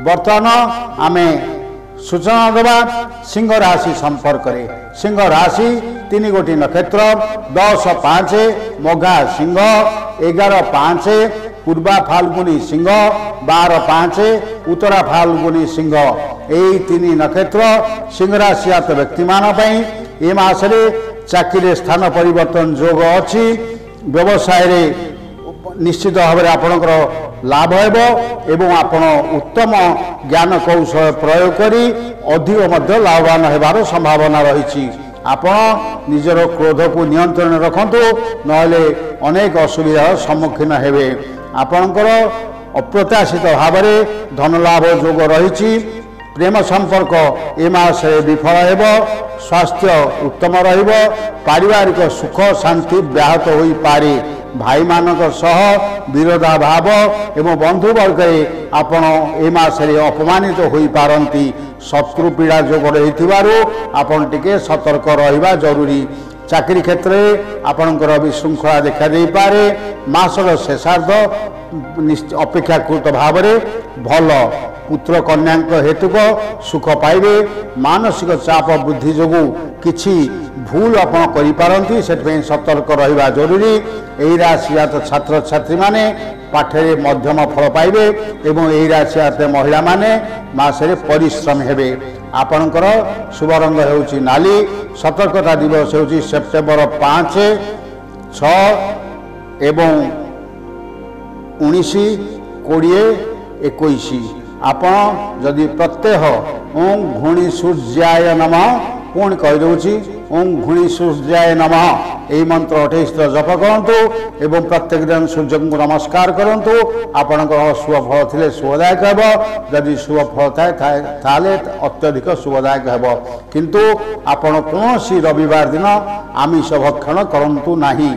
बर्तमान आमे सूचना देवा सिंह राशि संपर्क रे। सिंह राशि 3 गोटी नक्षत्र 10 5 मघा सिंह 11 5 पूर्वा फाल्गुनी सिंह 12 5 उत्तरा फाल्गुनी सिंह यही 3 नक्षत्र सिंह राशि आत व्यक्ति मान ए मासरे चाकरी स्थान परिवर्तन जोग अच्छी व्यवसाय रे निश्चित भाव में आपणकर लाभ एवं आपण उत्तम ज्ञान कौशल प्रयोग करी अधिक मध्य लाभवान होबार संभावना रही। आपण निजर क्रोध को नियंत्रण रखंतु नहले अनेक असुविधार सम्मुखीन हेबे। आपणकर अप्रत्याशित भाव में धन लाभ जोग रही। प्रेम संपर्क ए मासे विफल हेब। स्वास्थ्य उत्तम रहिब। पारिवारिक सुख शांति व्याहत होई पारे। भाई मानक सह विरोधाभाव एवं बंधुवर्ग आपण ए मासरे अपमानित होई पारंती। शत्रु पीड़ा जोग रही आपण टिके सतर्क रहिबा जरूरी। चाकरी क्षेत्र में आपणकर विशृंखला देखा दे पारे। मासर शेषार्ध अपेक्षाकृत भाव में भल पुत्र कन्या हेतुक सुख पाइबे। मानसिक चाप बुद्धि जोगु किछि भूल आपण करि पारंती से सतर्क रहिबा जरूरी। एही राशि जात छात्र छात्री माने पाठरे मध्यम फल पाइबे एवं एही राशि जात महिला माने मासरे परिश्रम हेबे। आपणकर शुभ रंग हेउची नाली। सतर्कता दिवस हेउची सेप्टेम्बर 5 6 एवं 19 20 21। आपण जदि प्रत्यह ओं घुणी सूर्याय नमः पुणी कहीदे ओं घुणी सूर्याय नमः यही मंत्र 28 जप करंतु एवं प्रत्येक दिन सूर्य को नमस्कार करंतु। आपणकर शुभ फल थिले शुभदायक हेबो। जदि शुभ फल थाए ताले अत्यधिक शुभदायक हेबो। किंतु आपण कोनोसी रविवार दिन आमिष भक्षण करंतु नाही।